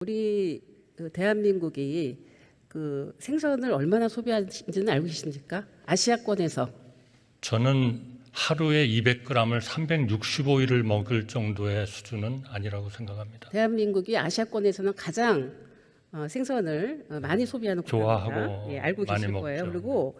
우리 대한민국이 그 생선을 얼마나 소비하는지는 알고 계십니까? 아시아권에서. 저는 하루에 200g을 365일을 먹을 정도의 수준은 아니라고 생각합니다. 대한민국이 아시아권에서는 가장 생선을 많이 소비하는 국가입니다. 좋아하고 예, 알고 많이 계실 먹죠. 거예요. 그리고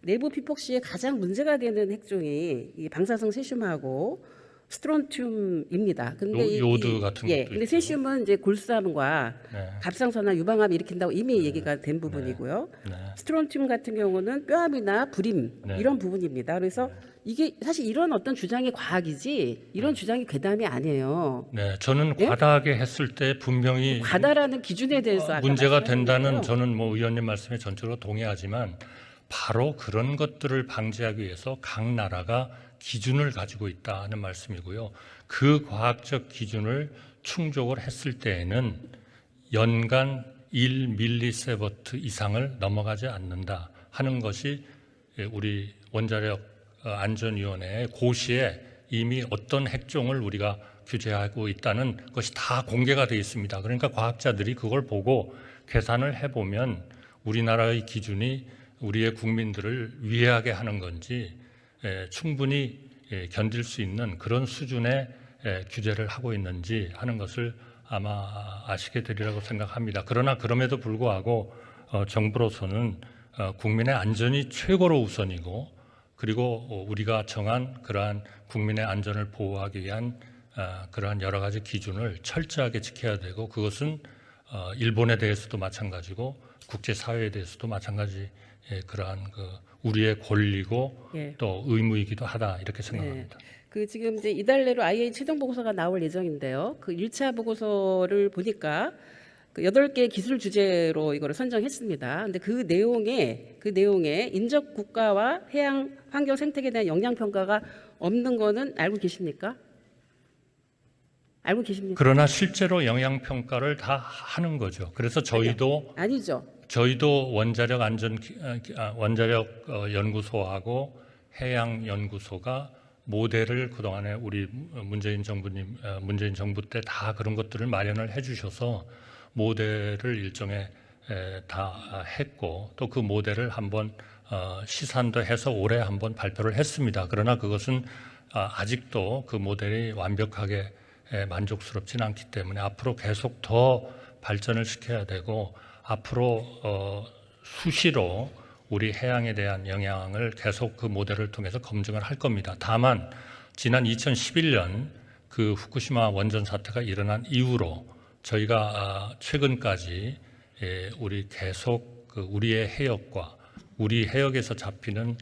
내부 피폭시에 가장 문제가 되는 핵종이 이 방사성 세슘하고 스트론튬입니다. 근데 요드 같은 예, 것도 근데 있죠. 세슘은 이제 골수암과 네. 갑상선암, 유방암 일으킨다고 이미 얘기가 된 부분이고요. 네. 스트론튬 같은 경우는 뼈암이나 불임 네. 이런 부분입니다. 그래서 이게 사실 이런 어떤 주장이 과학이지 이런 주장이 괴담이 아니에요. 네, 저는 예? 과다하게 했을 때 분명히 과다라는 기준에 대해서 아까 문제가 말씀하신 된다는 거예요. 저는 뭐 의원님 말씀에 전적으로 동의하지만 바로 그런 것들을 방지하기 위해서 각 나라가 기준을 가지고 있다는 말씀이고요. 그 과학적 기준을 충족을 했을 때에는 연간 1mSv 이상을 넘어가지 않는다 하는 것이 우리 원자력 안전위원회의 고시에 이미 어떤 핵종을 우리가 규제하고 있다는 것이 다 공개가 되어 있습니다. 그러니까 과학자들이 그걸 보고 계산을 해보면 우리나라의 기준이 우리의 국민들을 위해하게 하는 건지 충분히 견딜 수 있는 그런 수준의 규제를 하고 있는지 하는 것을 아마 아시게 되리라고 생각합니다. 그러나 그럼에도 불구하고 정부로서는 국민의 안전이 최고로 우선이고 그리고 우리가 정한 그러한 국민의 안전을 보호하기 위한 그러한 여러 가지 기준을 철저하게 지켜야 되고 그것은 일본에 대해서도 마찬가지고 국제사회에 대해서도 마찬가지 그러한 우리의 권리고 예. 또 의무이기도 하다 이렇게 생각합니다. 그 지금 이제 이달 내로 IAEA 최종 보고서가 나올 예정인데요. 그 1차 보고서를 보니까 그 8개 기술 주제로 이거를 선정했습니다. 근데 그 내용에 인접 국가와 해양 환경 생태계에 대한 영향 평가가 없는 거는 알고 계십니까? 알고 계십니까? 그러나 실제로 영향 평가를 다 하는 거죠. 그래서 아니죠. 저희도 원자력 연구소하고 해양 연구소가 모델을 그동안에 우리 문재인 정부 때 다 그런 것들을 마련을 해주셔서 모델을 일종의 다 했고 또 그 모델을 한번 시산도 해서 올해 한번 발표를 했습니다. 그러나 그것은 아직도 그 모델이 완벽하게 만족스럽지는 않기 때문에 앞으로 계속 더 발전을 시켜야 되고 앞으로 수시로 우리 해양에 대한 영향을 계속 그 모델을 통해서 검증을 할 겁니다. 다만 지난 2011년 그 후쿠시마 원전 사태가 일어난 이후로 저희가 최근까지 우리 계속 우리의 해역과 우리 해역에서 잡히는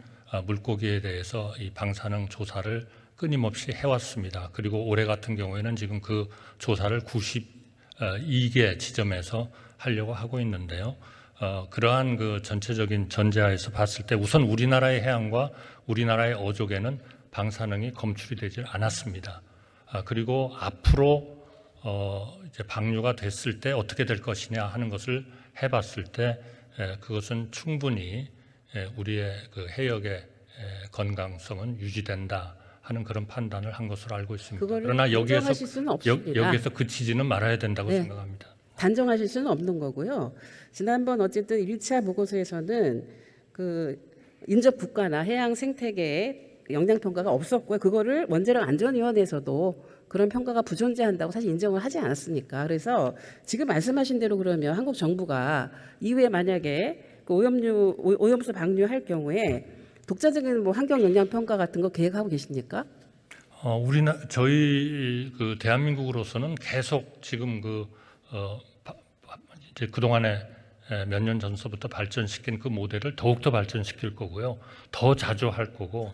물고기에 대해서 이 방사능 조사를 끊임없이 해왔습니다. 그리고 올해 같은 경우에는 지금 그 조사를 92개 지점에서 하려고 하고 있는데요. 그러한 그 전체적인 전제하에서 봤을 때 우선 우리나라의 해양과 우리나라의 어족에는 방사능이 검출이 되지 않았습니다. 그리고 앞으로 이제 방류가 됐을 때 어떻게 될 것이냐 하는 것을 해봤을 때 그것은 충분히 우리의 그 해역의 건강성은 유지된다 하는 그런 판단을 한 것으로 알고 있습니다. 그러나 단정하실 수는 없습니다. 여기에서 그치지는 말아야 된다고 네. 생각합니다. 단정하실 수는 없는 거고요. 지난번 어쨌든 1차 보고서에서는 그 인접 국가나 해양 생태계에 영향 평가가 없었고요. 그거를 원자력 안전위원회에서도 그런 평가가 부존재한다고 사실 인정을 하지 않았습니까? 그래서 지금 말씀하신 대로 그러면 한국 정부가 이후에 만약에 그 오염수 방류할 경우에 독자적인 뭐 환경 영향 평가 같은 거 계획하고 계십니까? 저희 그 대한민국으로서는 계속 지금 이제 그동안에 몇 년 전서부터 발전시킨 그 모델을 더욱더 발전시킬 거고요. 더 자주 할 거고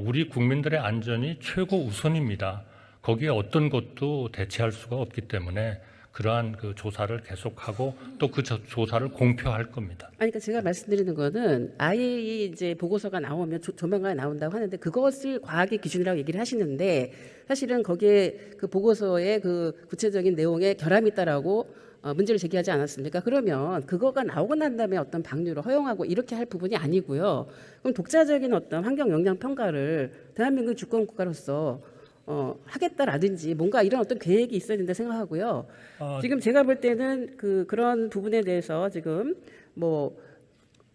우리 국민들의 안전이 최고 우선입니다. 거기에 어떤 것도 대체할 수가 없기 때문에 그러한 그 조사를 계속하고 또 그 조사를 공표할 겁니다. 아니, 그러니까 제가 말씀드리는 거는 IAEA 이제 보고서가 나오면 조만간 나온다고 하는데 그것을 과학의 기준이라고 얘기를 하시는데 사실은 거기에 그 보고서의 그 구체적인 내용에 결함이 있다라고 문제를 제기하지 않았습니까? 그러면 그거가 나오고 난 다음에 어떤 방류를 허용하고 이렇게 할 부분이 아니고요. 그럼 독자적인 어떤 환경 영향 평가를 대한민국 주권 국가로서 하겠다라든지 뭔가 이런 어떤 계획이 있어야 된다 생각하고요. 지금 제가 볼 때는 그런 부분에 대해서 지금 뭐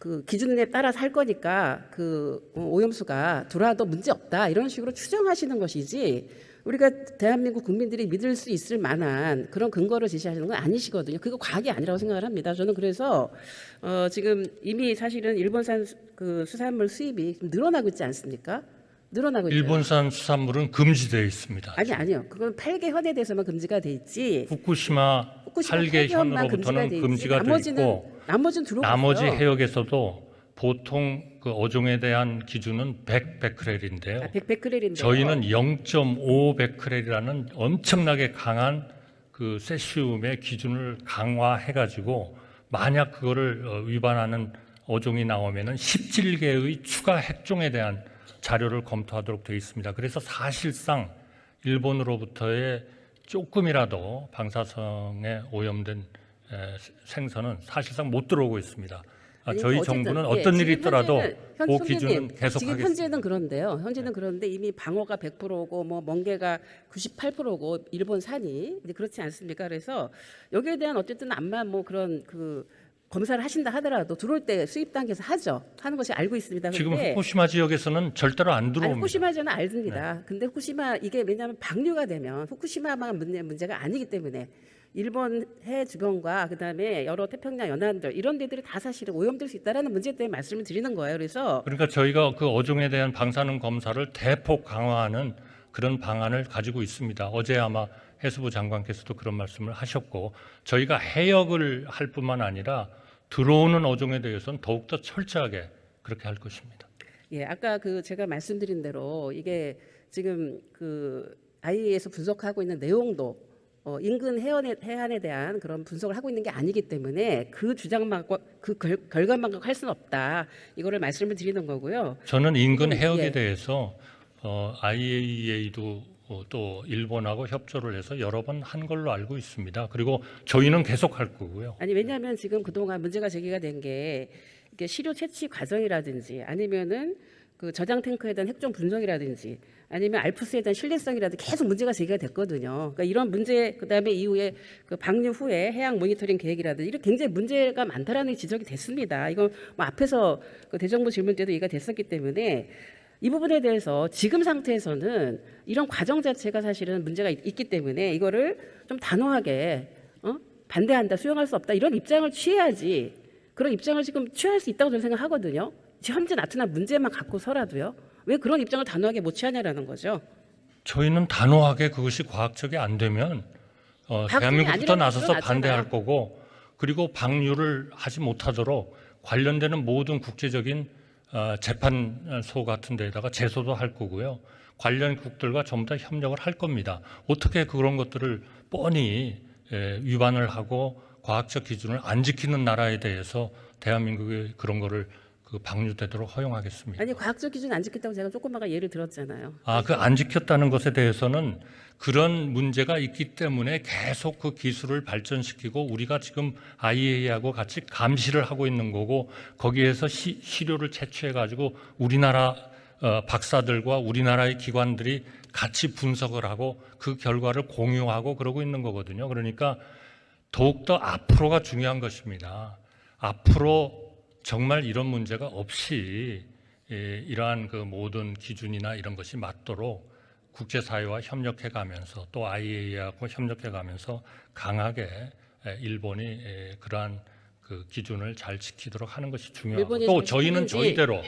그 기준에 따라서 할 거니까 오염수가 들어와도 문제 없다 이런 식으로 추정하시는 것이지 우리가 대한민국 국민들이 믿을 수 있을 만한 그런 근거를 제시하시는 건 아니시거든요. 그거 과학이 아니라고 생각을 합니다. 저는 그래서 지금 이미 사실은 일본산 수산물 수입이 좀 늘어나고 있지 않습니까? 늘어나고 있죠. 일본산 수산물은 금지되어 있습니다. 아니요. 그건 8개 현에 대해서만 금지가 돼 있지. 후쿠시마 8개 현으로부터는 금지가 돼 있고 나머지는 들어오고 나머지 있어요. 해역에서도 보통 그 어종에 대한 기준은 100베크렐인데요. 100베크렐인데 저희는 0.5베크렐이라는 엄청나게 강한 그 세슘의 기준을 강화해가지고 만약 그거를 위반하는 어종이 나오면은 17개의 추가 핵종에 대한 자료를 검토하도록 되어 있습니다. 그래서 사실상 일본으로부터의 조금이라도 방사성에 오염된 생선은 사실상 못 들어오고 있습니다. 저희 어쨌든, 정부는 어떤 일이 있더라도 그 기준은 지금 계속하겠습니다. 현재는 그런데요. 현재는 그런데 이미 방어가 100%고 뭐 멍게가 98%고 일본 산이 이제 그렇지 않습니까? 그래서 여기에 대한 어쨌든 암만 뭐 그런 검사를 하신다 하더라도 들어올 때 수입 단계에서 하는 것이 알고 있습니다. 지금 근데 후쿠시마 지역에서는 절대로 안 들어옵니다. 후쿠시마저는 알습니다. 근데 후쿠시마 이게 왜냐하면 방류가 되면 후쿠시마만 문제가 아니기 때문에 일본 해 주변과 그다음에 여러 태평양 연안들 이런 데들이 다 사실은 오염될 수 있다라는 문제 때문에 말씀을 드리는 거예요. 그래서 그러니까 저희가 그 어종에 대한 방사능 검사를 대폭 강화하는 그런 방안을 가지고 있습니다. 어제 아마 해수부 장관께서도 그런 말씀을 하셨고 저희가 해역을 할 뿐만 아니라 들어오는 어종에 대해서는 더욱더 철저하게 그렇게 할 것입니다. 예, 아까 제가 말씀드린 대로 이게 지금 IAEA에서 분석하고 있는 내용도 인근 해안에 대한 그런 분석을 하고 있는 게 아니기 때문에 그 주장만 결과만 갖고 할 수는 없다. 이거를 말씀을 드리는 거고요. 저는 인근 해역에 예. 대해서 IAEA도 또 일본하고 협조를 해서 여러 번 한 걸로 알고 있습니다. 그리고 저희는 계속 할 거고요. 아니 왜냐하면 지금 그동안 문제가 제기가 된 게 이게 시료 채취 과정이라든지 아니면은 저장 탱크에 대한 핵종 분석이라든지 아니면 알프스에 대한 신뢰성이라든지 계속 문제가 제기가 됐거든요. 그러니까 이런 문제 그다음에 이후에 방류 후에 해양 모니터링 계획이라든지 이런 굉장히 문제가 많다라는 지적이 됐습니다. 이거 뭐 앞에서 대정부 질문 때도 얘기가 됐었기 때문에 이 부분에 대해서 지금 상태에서는 이런 과정 자체가 사실은 문제가 있기 때문에 이거를 좀 단호하게 반대한다, 수용할 수 없다 이런 입장을 취해야지. 그런 입장을 지금 취할 수 있다고 저는 생각하거든요. 지금 현재 나타난 문제만 갖고서라도요. 왜 그런 입장을 단호하게 못 취하냐라는 거죠. 저희는 단호하게 그것이 과학적이 안 되면 대한민국부터 나서서 반대할 거고 그리고 방류를 하지 못하도록 관련되는 모든 국제적인 재판소 같은 데다가 제소도 할 거고요. 관련국들과 전부 다 협력을 할 겁니다. 어떻게 그런 것들을 뻔히 위반을 하고 과학적 기준을 안 지키는 나라에 대해서 대한민국이 그런 거를 방류되도록 허용하겠습니다. 아니 과학적 기준 안 지켰다고 제가 조금 아까 예를 들었잖아요. 그 안 지켰다는 것에 대해서는 그런 문제가 있기 때문에 계속 그 기술을 발전시키고 우리가 지금 IAEA하고 같이 감시를 하고 있는 거고 거기에서 시료를 채취해 가지고 우리나라 박사들과 우리나라의 기관들이 같이 분석을 하고 그 결과를 공유하고 그러고 있는 거거든요. 그러니까 더욱더 앞으로가 중요한 것입니다. 앞으로 정말 이런 문제가 없이 이러한 모든 기준이나 이런 것이 맞도록 국제사회와 협력해가면서 또 IAEA하고 협력해가면서 강하게 일본이 그러한 기준을 잘 지키도록 하는 것이 중요하고 또 저희는 저희대로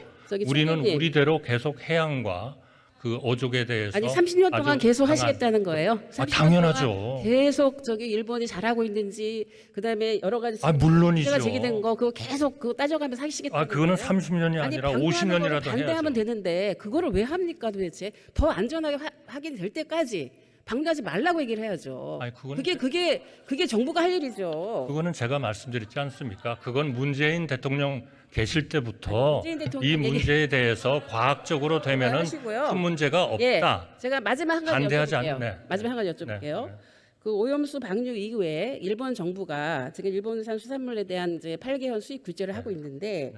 우리는 우리대로 계속 해양과 어족에 대해서 아니 30년 동안 계속 하시겠다는 거예요? 30년 당연하죠. 계속 일본이 잘하고 있는지 그다음에 여러 가지 물론이죠. 문제가 제기된 거 그거 계속 따져가면서 하시겠다는 그거는 거예요? 30년이 아니라 50년이라도 반대하면 해야죠. 되는데 그거를 왜 합니까 도대체? 더 안전하게 하게 될 때까지 방류하지 말라고 얘기를 해야죠. 그게 정부가 할 일이죠. 그거는 제가 말씀드렸지 않습니까? 그건 문재인 대통령 계실 때부터 이 문제에 대해서 과학적으로 되면은 큰 문제가 없다. 예, 제가 마지막 한 가지 반대하지 여쭤볼게요. 네. 마지막 한 가지 여쭤볼게요. 오염수 방류 이후에 일본 정부가 지금 일본산 수산물에 대한 이제 8개월 수입 규제를 하고 있는데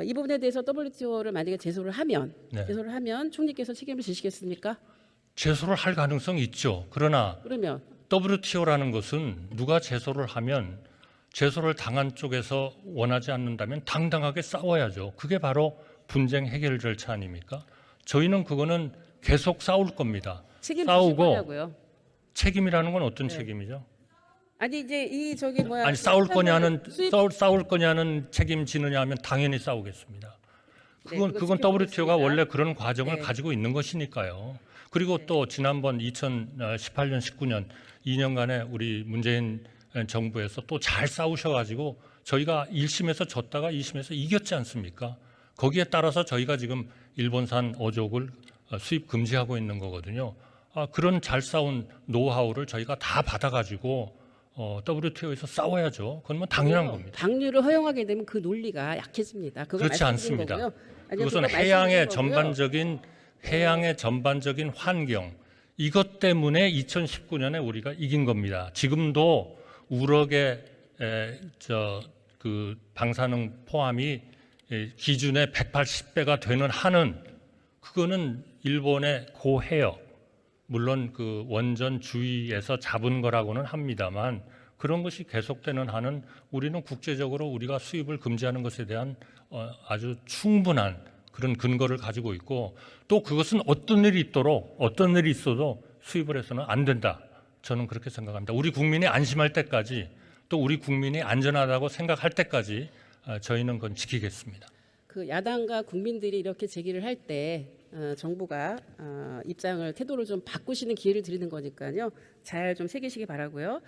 이 부분에 대해서 WTO를 만약에 제소를 하면 총리께서 책임을 지시겠습니까? 제소를 할 가능성이 있죠. 그러나 그러면 WTO라는 것은 누가 제소를 하면 제소를 당한 쪽에서 원하지 않는다면 당당하게 싸워야죠. 그게 바로 분쟁 해결 절차 아닙니까? 저희는 그거는 계속 싸울 겁니다. 책임 싸우고 지시냐고요? 책임이라는 건 어떤 네. 책임이죠? 아니 이제 이 저기 뭐야 아니 싸울 거냐는 수입- 싸울 거냐는 책임지느냐 하면 당연히 싸우겠습니다. 그건 그거 그건 WTO가 지켜보겠습니다. 원래 그런 과정을 네. 가지고 있는 것이니까요. 그리고 또 지난번 2018년, 19년 2년간의 우리 문재인 정부에서 또 잘 싸우셔가지고 저희가 1심에서 졌다가 2심에서 이겼지 않습니까? 거기에 따라서 저희가 지금 일본산 어족을 수입 금지하고 있는 거거든요. 그런 잘 싸운 노하우를 저희가 다 받아가지고 WTO에서 싸워야죠. 그건 뭐 당연한 겁니다. 방류를 허용하게 되면 그 논리가 약해집니다. 그거 그렇지 말씀드린 않습니다. 거고요. 아니요, 그것은 그거 해양의 말씀드린 거고요. 전반적인 환경 이것 때문에 2019년에 우리가 이긴 겁니다. 지금도 우럭의 그 방사능 포함이 기준의 180배가 되는 한은 그거는 일본의 고해역 물론 그 원전 주위에서 잡은 거라고는 합니다만 그런 것이 계속되는 한은 우리는 국제적으로 우리가 수입을 금지하는 것에 대한 아주 충분한 그런 근거를 가지고 있고 또 그것은 어떤 일이 있어도 수입을 해서는 안 된다. 저는 그렇게 생각합니다. 우리 국민이 안심할 때까지 또 우리 국민이 안전하다고 생각할 때까지 저희는 그건 지키겠습니다. 그 야당과 국민들이 이렇게 제기를 할 때 정부가 입장을 태도를 좀 바꾸시는 기회를 드리는 거니까요. 잘 좀 새기시기 바라고요.